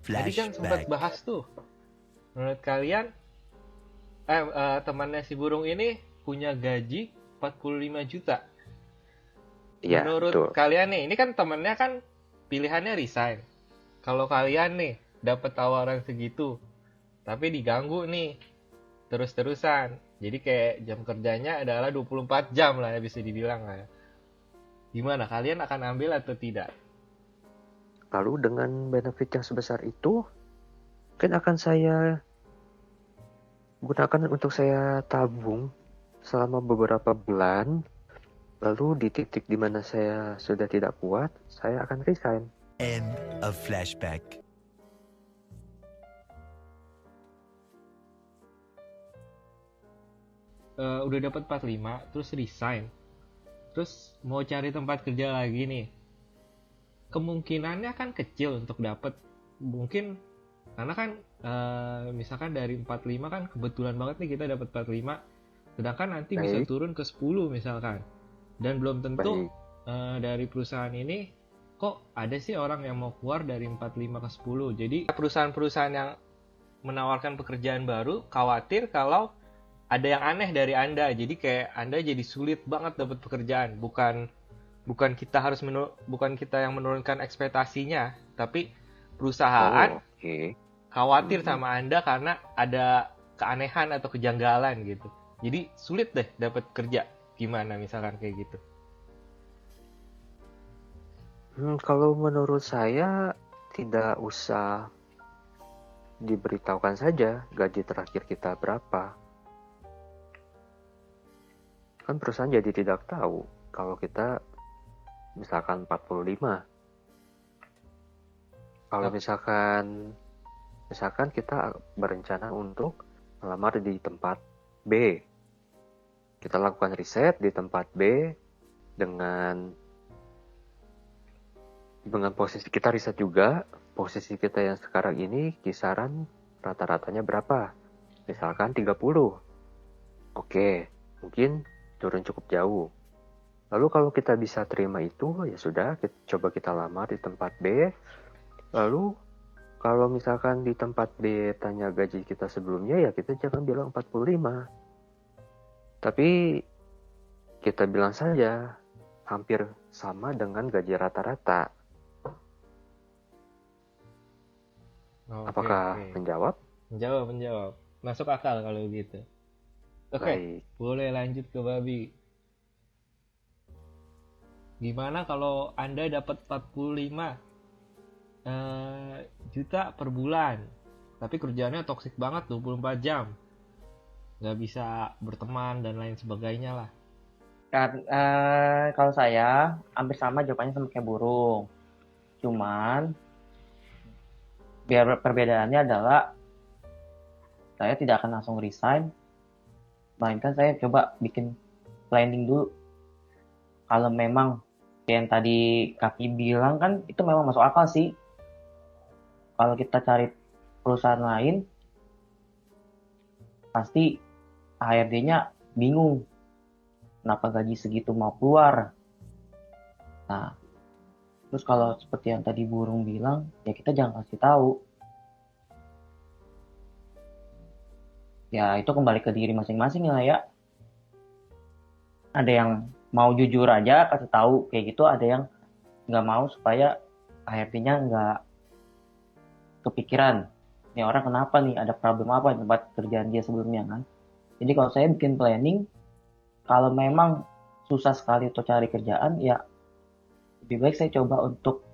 Tadi kan sempat Flashback. bahas tuh. Menurut kalian, temannya si burung ini punya gaji 45 juta. Iya, Menurut betul. kalian nih, ini kan temennya kan pilihannya resign. Kalau kalian nih dapat tawaran segitu, tapi diganggu nih terus-terusan. Jadi kayak jam kerjanya adalah 24 jam lah ya bisa dibilang lah ya. Gimana kalian akan ambil atau tidak? Lalu dengan benefit yang sebesar itu, kan akan saya gunakan untuk saya tabung selama beberapa bulan. Lalu di titik di mana saya sudah tidak kuat, saya akan resign. End of flashback. Udah dapat 45, terus resign. Terus mau cari tempat kerja lagi nih. Kemungkinannya kan kecil untuk dapat. Mungkin karena kan misalkan dari 45 kan kebetulan banget nih kita dapat 45. Sedangkan nanti bisa Baik, turun ke 10 misalkan. Dan belum tentu baik. dari perusahaan ini kok ada sih orang yang mau keluar dari 45 ke 10. Jadi perusahaan-perusahaan yang menawarkan pekerjaan baru khawatir kalau ada yang aneh dari Anda. Jadi kayak Anda jadi sulit banget dapat pekerjaan. Bukan kita yang menurunkan ekspektasinya, tapi perusahaan Oh, oke. khawatir Mhm. sama Anda karena ada keanehan atau kejanggalan gitu. Jadi sulit deh dapat kerja. Gimana misalkan kayak gitu? Kalau menurut saya tidak usah diberitahukan saja gaji terakhir kita berapa. Kan perusahaan jadi tidak tahu kalau kita misalkan 45. Kalau misalkan kita berencana untuk melamar di tempat B. Kita lakukan riset di tempat B dengan posisi kita riset juga, posisi kita yang sekarang ini kisaran rata-ratanya berapa? Misalkan 30. Oke, mungkin turun cukup jauh. Lalu kalau kita bisa terima itu, ya sudah, coba kita lamar di tempat B. Lalu kalau misalkan di tempat B tanya gaji kita sebelumnya, ya kita jangan bilang 45. Tapi kita bilang saja hampir sama dengan gaji rata-rata. Oke, Apakah oke. menjawab? Menjawab. Masuk akal kalau gitu. Oke, Baik. boleh lanjut ke Babi. Gimana kalau Anda dapat 45 juta per bulan, tapi kerjaannya toksik banget 24 jam. Nggak bisa berteman dan lain sebagainya lah. Kalau saya hampir sama jawabannya sama kayak burung. Cuman biar perbedaannya adalah saya tidak akan langsung resign, melainkan saya coba bikin planning dulu. Kalau memang yang tadi Kaki bilang kan itu memang masuk akal sih. Kalau kita cari perusahaan lain, pasti HRD-nya bingung kenapa gaji segitu mau keluar. Nah, terus kalau seperti yang tadi burung bilang, ya kita jangan kasih tahu. Ya itu kembali ke diri masing-masing lah ya. Ada yang mau jujur aja kasih tahu kayak gitu, ada yang nggak mau supaya HRD-nya nggak kepikiran. Ini orang kenapa nih? Ada problem apa di tempat kerjaan dia sebelumnya kan? Jadi kalau saya bikin planning, kalau memang susah sekali untuk cari kerjaan, ya lebih baik saya coba untuk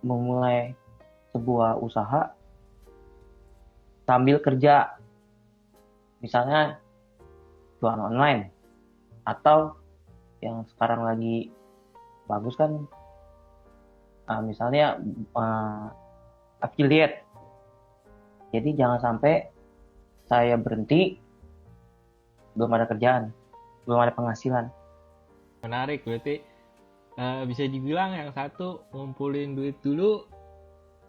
memulai sebuah usaha sambil kerja. Misalnya jualan online. Atau yang sekarang lagi bagus kan, misalnya affiliate. Jadi jangan sampai saya berhenti, belum ada kerjaan, belum ada penghasilan. Menarik, berarti bisa dibilang yang satu ngumpulin duit dulu,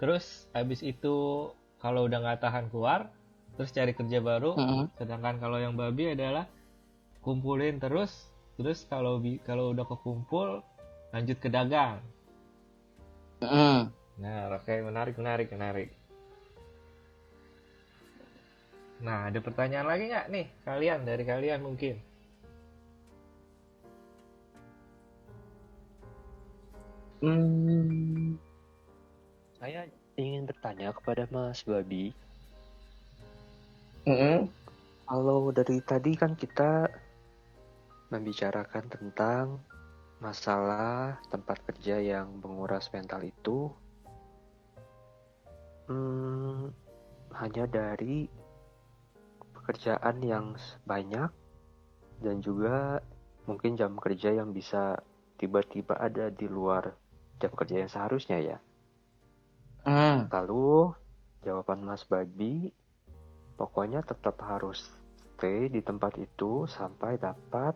terus habis itu kalau udah nggak tahan keluar, terus cari kerja baru. Sedangkan kalau yang Babi adalah kumpulin terus kalau udah kekumpul lanjut ke dagang. Nah, oke, menarik, menarik, menarik. Nah, ada pertanyaan lagi nggak nih kalian, dari kalian mungkin? Hmm, Saya ingin bertanya kepada Mas Babi, mm-mm. kalau dari tadi kan kita membicarakan tentang masalah tempat kerja yang menguras mental itu hanya dari pekerjaan yang banyak dan juga mungkin jam kerja yang bisa tiba-tiba ada di luar jam kerja yang seharusnya ya. Hmm. Lalu jawaban Mas Babi, pokoknya tetap harus stay di tempat itu sampai dapat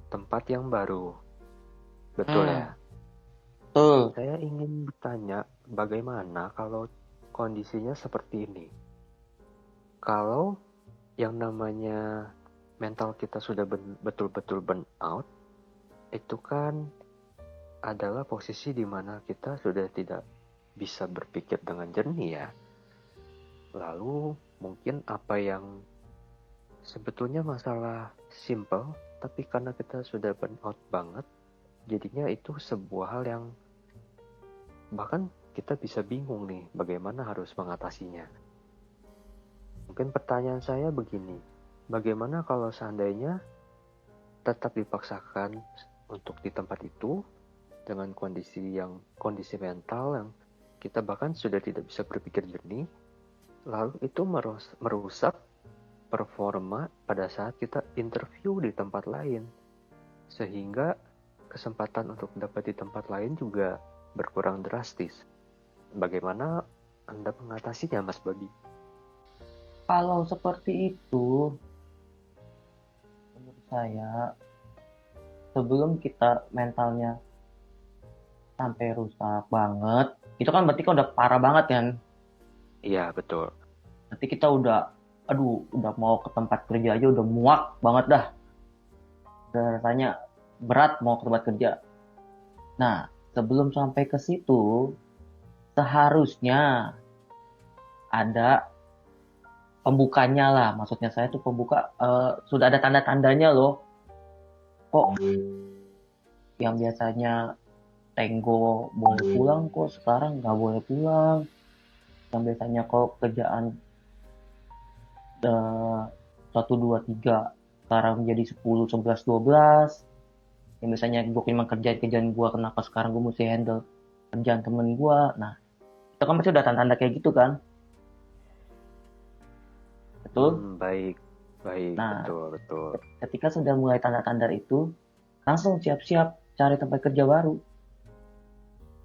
tempat yang baru. Betul ya? Betul. Saya ingin bertanya, bagaimana kalau kondisinya seperti ini? Kalau yang namanya mental kita sudah betul-betul burn out, itu kan adalah posisi di mana kita sudah tidak bisa berpikir dengan jernih ya. Lalu mungkin apa yang sebetulnya masalah simple, tapi karena kita sudah burn out banget, jadinya itu sebuah hal yang bahkan kita bisa bingung nih bagaimana harus mengatasinya. Mungkin pertanyaan saya begini, bagaimana kalau seandainya tetap dipaksakan untuk di tempat itu dengan kondisi mental yang kita bahkan sudah tidak bisa berpikir jernih, lalu itu merusak performa pada saat kita interview di tempat lain, sehingga kesempatan untuk dapat di tempat lain juga berkurang drastis. Bagaimana Anda mengatasinya, Mas Babi? Kalau seperti itu, menurut saya, sebelum kita mentalnya sampai rusak banget, itu kan berarti kan udah parah banget kan. Iya, betul. Berarti kita udah mau ke tempat kerja aja udah muak banget dah. Udah rasanya berat mau ke tempat kerja. Nah, sebelum sampai ke situ, seharusnya ada pembukanya lah. Maksudnya saya tuh pembuka, sudah ada tanda-tandanya loh. Kok yang biasanya Tenggo boleh pulang kok sekarang nggak boleh pulang. Yang biasanya kok kerjaan 1, 2, 3 sekarang menjadi 10, 11, 12. Yang biasanya gue cuma kerjaan gue, kenapa sekarang gue mesti handle kerjaan temen gue. Nah, itu kan pasti udah tanda-tanda kayak gitu kan. Betul? Baik, Nah, betul. ketika sudah mulai tanda-tanda itu, langsung siap-siap cari tempat kerja baru.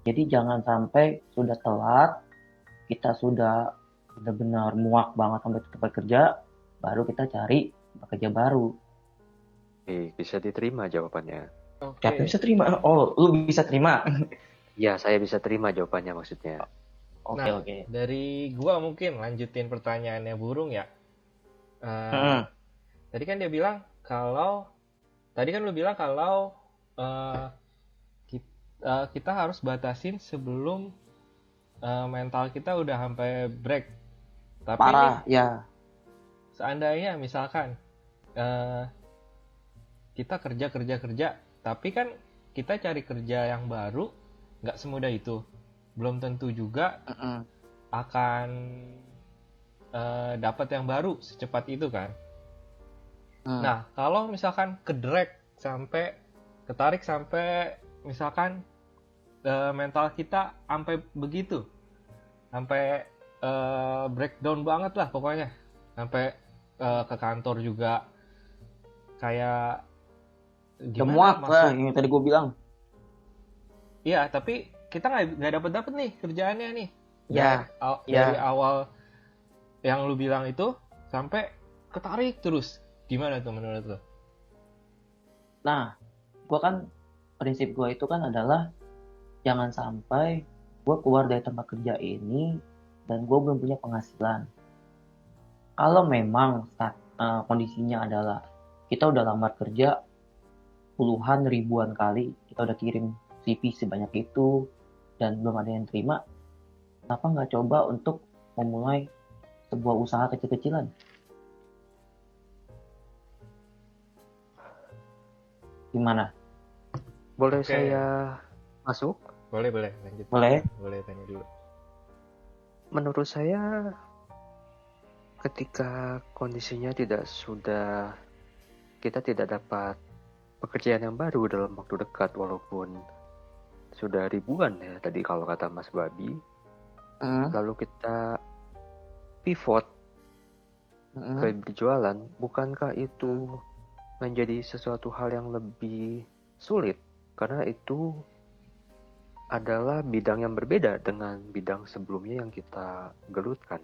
Jadi jangan sampai sudah telat, kita sudah benar-benar muak banget sampai tempat kerja, baru kita cari tempat kerja baru. Bisa diterima jawabannya. Siapa bisa terima? Oh, lu bisa terima. Ya, saya bisa terima jawabannya maksudnya. Oke, Nah, oke. dari gua mungkin lanjutin pertanyaannya Burung ya. Tadi kan dia bilang kalau tadi kan lu bilang kalau kita harus batasin sebelum mental kita udah sampai break. Tapi Parah, nih, ya. seandainya misalkan kita kerja, tapi kan kita cari kerja yang baru nggak semudah itu. Belum tentu juga akan dapat yang baru secepat itu kan. Nah, kalau misalkan ketarik sampai misalkan mental kita sampai begitu, sampai breakdown banget lah pokoknya, sampai ke kantor juga kayak Gemuak lah, yang tadi gue bilang. Iya, tapi kita nggak dapet nih kerjaannya nih. Ya, Dari awal yang lu bilang itu sampai ketarik terus. Gimana tuh menurut lu? Nah, prinsip gue itu kan adalah jangan sampai gue keluar dari tempat kerja ini dan gue belum punya penghasilan. Kalau memang kondisinya adalah kita udah lamar kerja puluhan ribuan kali, kita udah kirim CV sebanyak itu, dan belum ada yang terima, kenapa nggak coba untuk memulai sebuah usaha kecil-kecilan? Gimana? Boleh Oke. saya masuk? Boleh lanjut. Boleh? Boleh tanya dulu. Menurut saya, ketika kondisinya kita tidak dapat pekerjaan yang baru dalam waktu dekat, walaupun sudah ribuan ya tadi kalau kata Mas Babi, lalu kita pivot ke berjualan, bukankah itu menjadi sesuatu hal yang lebih sulit? Karena itu adalah bidang yang berbeda dengan bidang sebelumnya yang kita gelutkan.